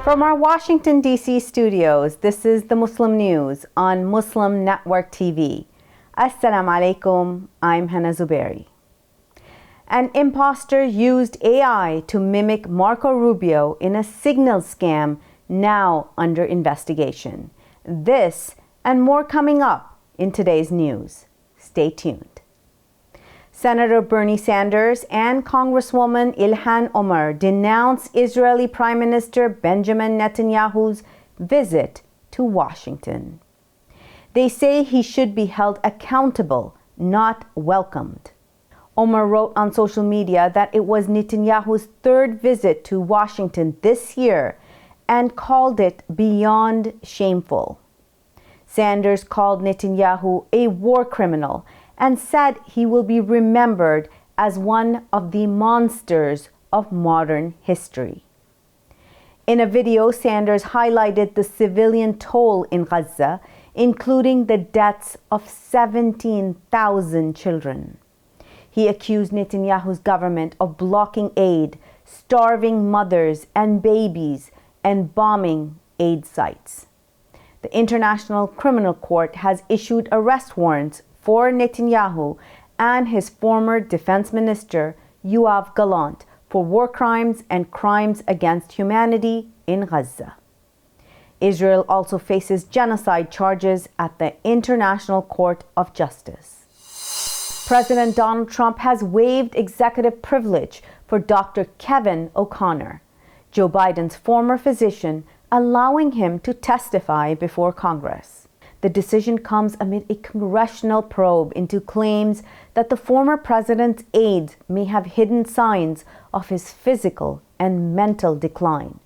From our Washington, D.C. studios, this is the Muslim News on Muslim Network TV. Assalamu alaikum, I'm Hannah Zubairi. An imposter used AI to mimic Marco Rubio in a signal scam now under investigation. This and more coming up in today's news. Stay tuned. Senator Bernie Sanders and Congresswoman Ilhan Omar denounced Israeli Prime Minister Benjamin Netanyahu's visit to Washington. They say he should be held accountable, not welcomed. Omar wrote on social media that it was Netanyahu's third visit to Washington this year and called it beyond shameful. Sanders called Netanyahu a war criminal and said he will be remembered as one of the monsters of modern history. In a video, Sanders highlighted the civilian toll in Gaza, including the deaths of 17,000 children. He accused Netanyahu's government of blocking aid, starving mothers and babies, and bombing aid sites. The International Criminal Court has issued arrest warrants for Netanyahu and his former defense minister, Yoav Gallant, for war crimes and crimes against humanity in Gaza. Israel also faces genocide charges at the International Court of Justice. President Donald Trump has waived executive privilege for Dr. Kevin O'Connor, Joe Biden's former physician, allowing him to testify before Congress. The decision comes amid a congressional probe into claims that the former president's aides may have hidden signs of his physical and mental decline.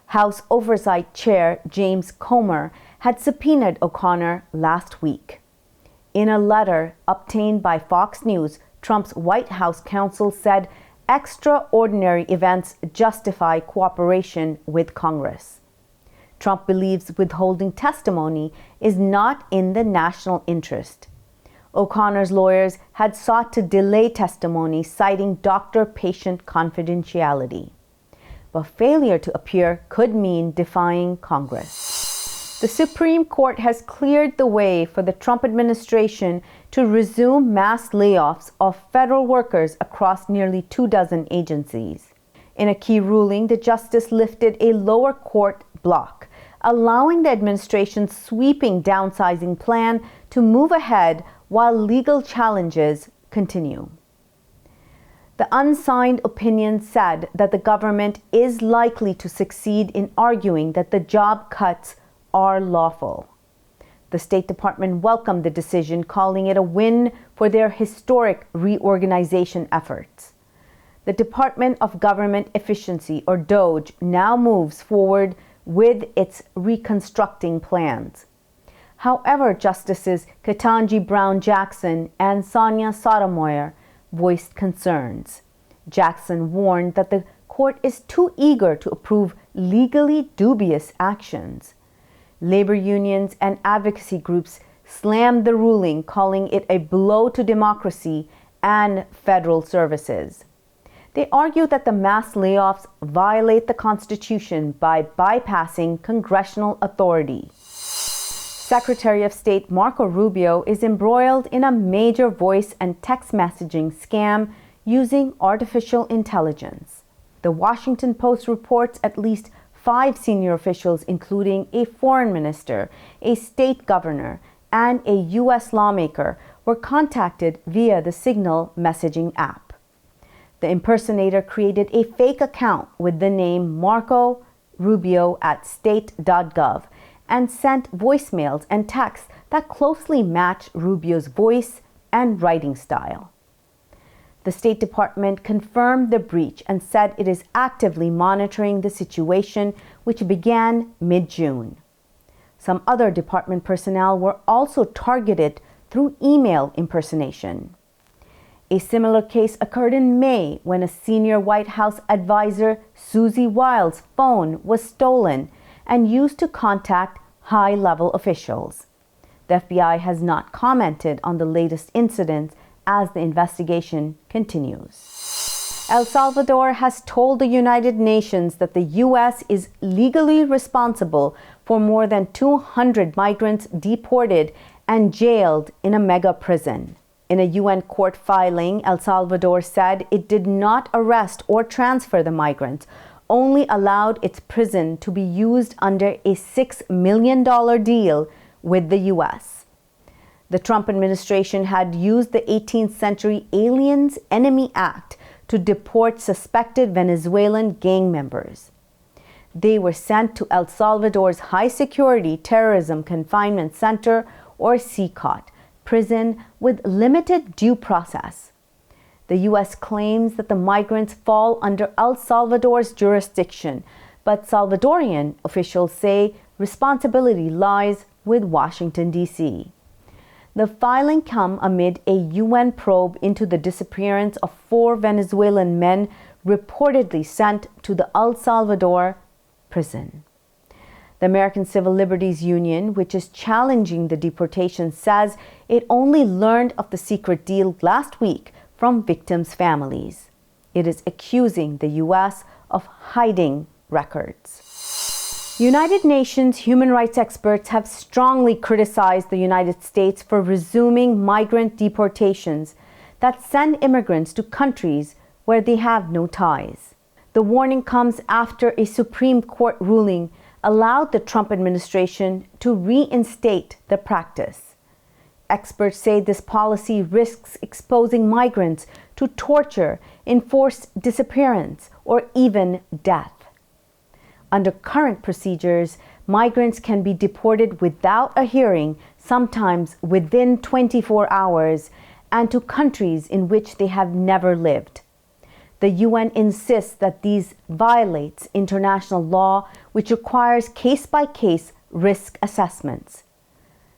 House Oversight Chair James Comer had subpoenaed O'Connor last week. In a letter obtained by Fox News, Trump's White House counsel said extraordinary events justify cooperation with Congress. Trump believes withholding testimony is not in the national interest. O'Connor's lawyers had sought to delay testimony, citing doctor-patient confidentiality. But failure to appear could mean defying Congress. The Supreme Court has cleared the way for the Trump administration to resume mass layoffs of federal workers across nearly 24 agencies. In a key ruling, the justice lifted a lower court block, allowing the administration's sweeping downsizing plan to move ahead while legal challenges continue. The unsigned opinion said that the government is likely to succeed in arguing that the job cuts are lawful. The State Department welcomed the decision, calling it a win for their historic reorganization efforts. The Department of Government Efficiency, or DOGE, now moves forward with its reconstructing plans. However, Justices Ketanji Brown Jackson and Sonia Sotomayor voiced concerns. Jackson warned that the court is too eager to approve legally dubious actions. Labor unions and advocacy groups slammed the ruling, calling it a blow to democracy and federal services. They argue that the mass layoffs violate the Constitution by bypassing congressional authority. Secretary of State Marco Rubio is embroiled in a major voice and text messaging scam using artificial intelligence. The Washington Post reports at least 5 senior officials, including a foreign minister, a state governor, and a U.S. lawmaker, were contacted via the Signal messaging app. The impersonator created a fake account with the name Marco Rubio at state.gov and sent voicemails and texts that closely match Rubio's voice and writing style. The State Department confirmed the breach and said it is actively monitoring the situation, which began mid-June. Some other department personnel were also targeted through email impersonation. A similar case occurred in May when a senior White House advisor, Susie Wiles' phone was stolen and used to contact high-level officials. The FBI has not commented on the latest incidents as the investigation continues. El Salvador has told the United Nations that the U.S. is legally responsible for more than 200 migrants deported and jailed in a mega prison. In a UN court filing, El Salvador said it did not arrest or transfer the migrants, only allowed its prison to be used under a $6 million deal with the U.S. The Trump administration had used the 18th century Aliens Enemy Act to deport suspected Venezuelan gang members. They were sent to El Salvador's High Security Terrorism Confinement Center, or CCOT, prison with limited due process. The U.S. claims that the migrants fall under El Salvador's jurisdiction, but Salvadorian officials say responsibility lies with Washington, D.C. The filing comes amid a UN probe into the disappearance of 4 Venezuelan men reportedly sent to the El Salvador prison. The American Civil Liberties Union, which is challenging the deportation, says it only learned of the secret deal last week from victims' families. It is accusing the U.S. of hiding records. United Nations human rights experts have strongly criticized the United States for resuming migrant deportations that send immigrants to countries where they have no ties. The warning comes after a Supreme Court ruling allowed the Trump administration to reinstate the practice. Experts say this policy risks exposing migrants to torture, enforced disappearance, or even death. Under current procedures, migrants can be deported without a hearing, sometimes within 24 hours, and to countries in which they have never lived. The UN insists that these violates international law, which requires case-by-case risk assessments.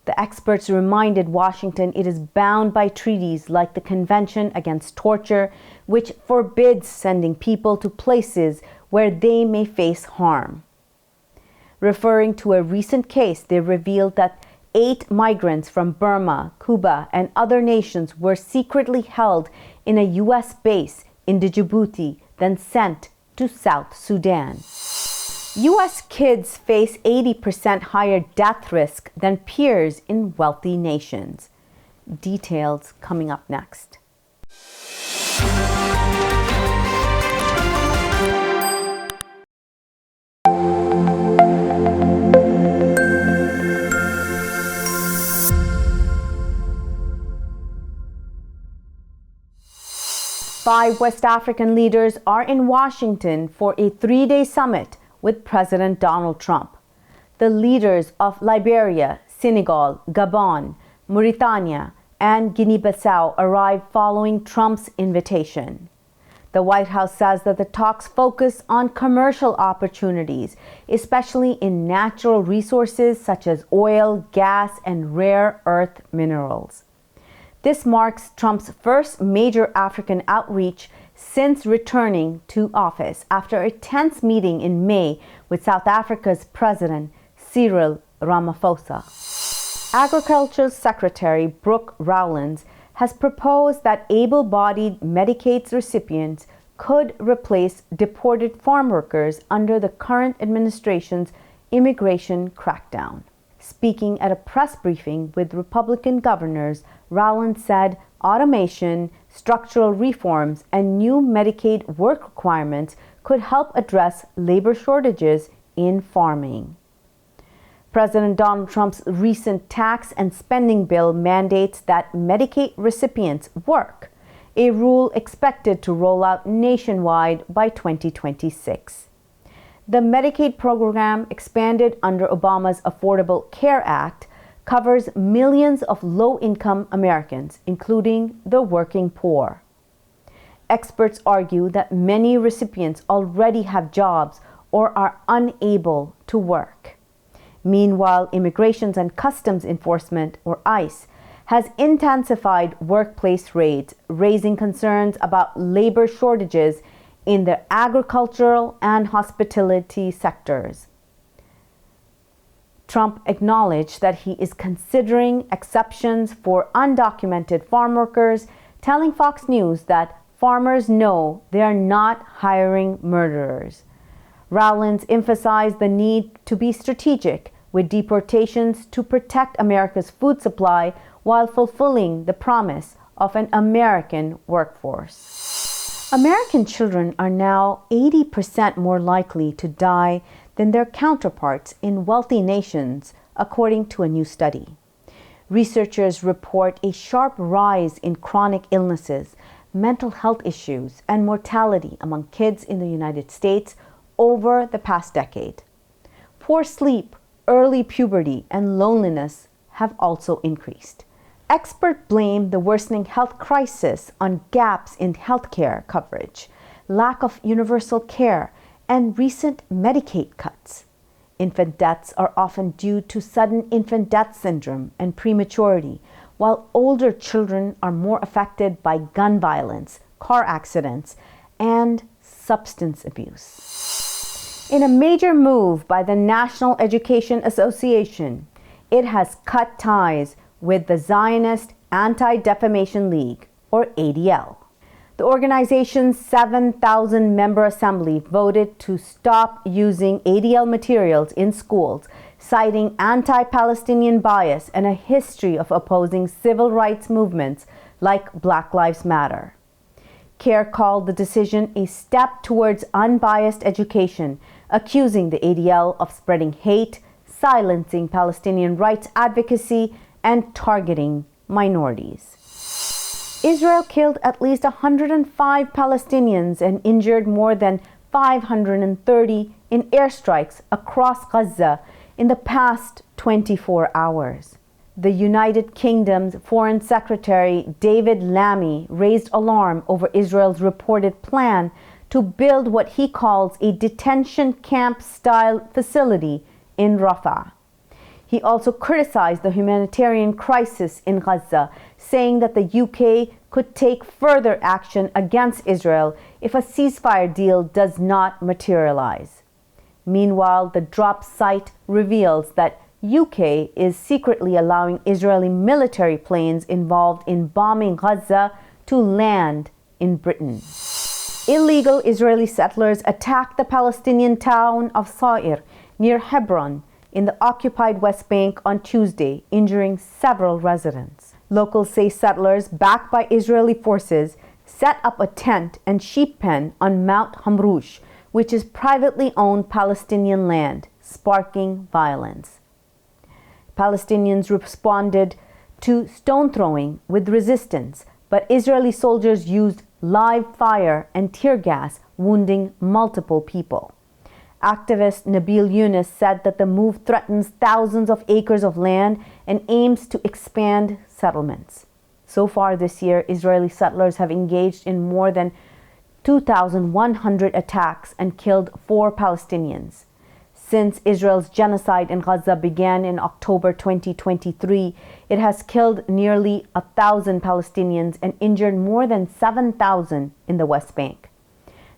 The experts reminded Washington it is bound by treaties like the Convention Against Torture, which forbids sending people to places where they may face harm. Referring to a recent case, they revealed that 8 migrants from Burma, Cuba, and other nations were secretly held in a U.S. base in Djibouti, then sent to South Sudan. U.S. kids face 80% higher death risk than peers in wealthy nations. Details coming up next. Five West African leaders are in Washington for a 3-day summit with President Donald Trump. The leaders of Liberia, Senegal, Gabon, Mauritania, and Guinea-Bissau arrived following Trump's invitation. The White House says that the talks focus on commercial opportunities, especially in natural resources such as oil, gas, and rare earth minerals. This marks Trump's first major African outreach since returning to office after a tense meeting in May with South Africa's President Cyril Ramaphosa. Agriculture Secretary Brooke Rowlands has proposed that able-bodied Medicaid recipients could replace deported farm workers under the current administration's immigration crackdown. Speaking at a press briefing with Republican governors, Rowlands said automation, structural reforms, and new Medicaid work requirements could help address labor shortages in farming. President Donald Trump's recent tax and spending bill mandates that Medicaid recipients work, a rule expected to roll out nationwide by 2026. The Medicaid program, expanded under Obama's Affordable Care Act, covers millions of low-income Americans, including the working poor. Experts argue that many recipients already have jobs or are unable to work. Meanwhile, Immigration and Customs Enforcement, or ICE, has intensified workplace raids, raising concerns about labor shortages in the agricultural and hospitality sectors. Trump acknowledged that he is considering exceptions for undocumented farm workers, telling Fox News that farmers know they are not hiring murderers. Rowlands emphasized the need to be strategic with deportations to protect America's food supply while fulfilling the promise of an American workforce. American children are now 80% more likely to die than their counterparts in wealthy nations, according to a new study. Researchers report a sharp rise in chronic illnesses, mental health issues, and mortality among kids in the United States over the past decade. Poor sleep, early puberty, and loneliness have also increased. Experts blame the worsening health crisis on gaps in healthcare coverage, lack of universal care, and recent Medicaid cuts. Infant deaths are often due to sudden infant death syndrome and prematurity, while older children are more affected by gun violence, car accidents, and substance abuse. In a major move by the National Education Association, it has cut ties with the Zionist Anti-Defamation League, or ADL. The organization's 7,000-member assembly voted to stop using ADL materials in schools, citing anti-Palestinian bias and a history of opposing civil rights movements like Black Lives Matter. CARE called the decision a step towards unbiased education, accusing the ADL of spreading hate, silencing Palestinian rights advocacy, and targeting minorities. Israel killed at least 105 Palestinians and injured more than 530 in airstrikes across Gaza in the past 24 hours. The United Kingdom's Foreign Secretary David Lammy raised alarm over Israel's reported plan to build what he calls a detention camp-style facility in Rafah. He also criticized the humanitarian crisis in Gaza, saying that the UK could take further action against Israel if a ceasefire deal does not materialize. Meanwhile, the drop site reveals that UK is secretly allowing Israeli military planes involved in bombing Gaza to land in Britain. Illegal Israeli settlers attacked the Palestinian town of Sa'ir near Hebron in the occupied West Bank on Tuesday, injuring several residents. Locals say settlers, backed by Israeli forces, set up a tent and sheep pen on Mount Hamrush, which is privately owned Palestinian land, sparking violence. Palestinians responded to stone throwing with resistance, but Israeli soldiers used live fire and tear gas, wounding multiple people. Activist Nabil Yunus said that the move threatens thousands of acres of land and aims to expand settlements. So far this year, Israeli settlers have engaged in more than 2,100 attacks and killed 4 Palestinians. Since Israel's genocide in Gaza began in October 2023, it has killed nearly 1,000 Palestinians and injured more than 7,000 in the West Bank.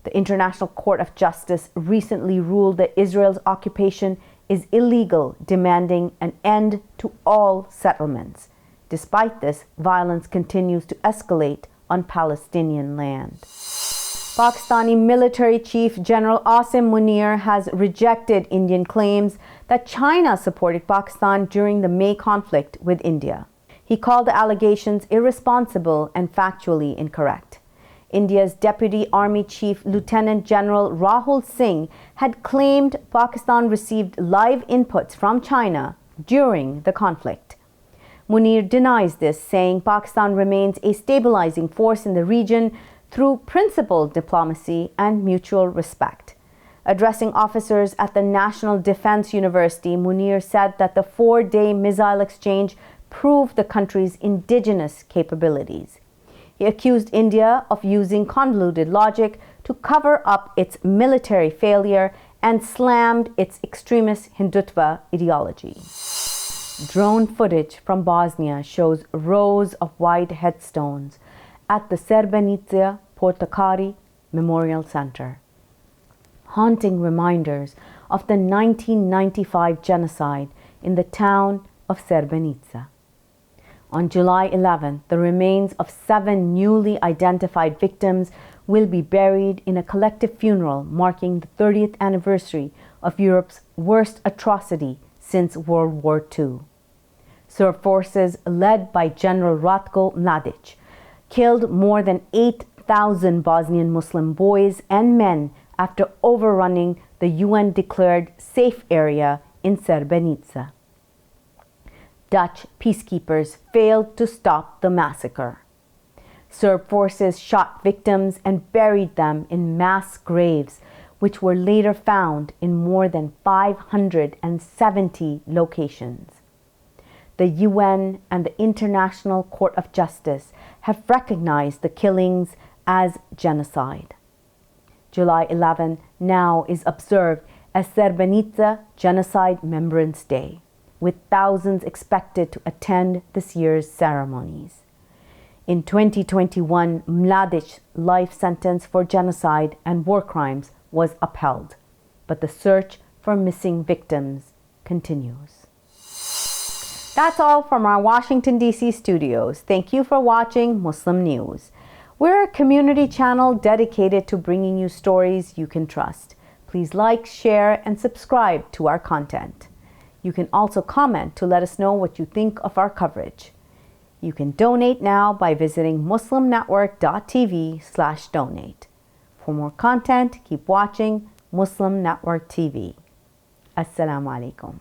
The International Court of Justice recently ruled that Israel's occupation is illegal, demanding an end to all settlements. Despite this, violence continues to escalate on Palestinian land. Pakistani military chief General Asim Munir has rejected Indian claims that China supported Pakistan during the May conflict with India. He called the allegations irresponsible and factually incorrect. India's Deputy Army Chief Lieutenant General Rahul Singh had claimed Pakistan received live inputs from China during the conflict. Munir denies this, saying Pakistan remains a stabilizing force in the region through principled diplomacy and mutual respect. Addressing officers at the National Defense University, Munir said that the 4-day missile exchange proved the country's indigenous capabilities. He accused India of using convoluted logic to cover up its military failure and slammed its extremist Hindutva ideology. Drone footage from Bosnia shows rows of white headstones at the Srebrenica Portakari Memorial Center, haunting reminders of the 1995 genocide in the town of Srebrenica. On July 11th, the remains of 7 newly identified victims will be buried in a collective funeral marking the 30th anniversary of Europe's worst atrocity since World War II. Serb forces led by General Ratko Mladic killed more than 8,000 Bosnian Muslim boys and men after overrunning the UN-declared safe area in Srebrenica. Dutch peacekeepers failed to stop the massacre. Serb forces shot victims and buried them in mass graves, which were later found in more than 570 locations. The UN and the International Court of Justice have recognized the killings as genocide. July 11 now is observed as Srebrenica Genocide Remembrance Day, with thousands expected to attend this year's ceremonies. In 2021, Mladic's life sentence for genocide and war crimes was upheld, but the search for missing victims continues. That's all from our Washington, D.C. studios. Thank you for watching Muslim News. We're a community channel dedicated to bringing you stories you can trust. Please like, share, and subscribe to our content. You can also comment to let us know what you think of our coverage. You can donate now by visiting muslimnetwork.tv/donate. For more content, keep watching Muslim Network TV. Assalamu alaikum.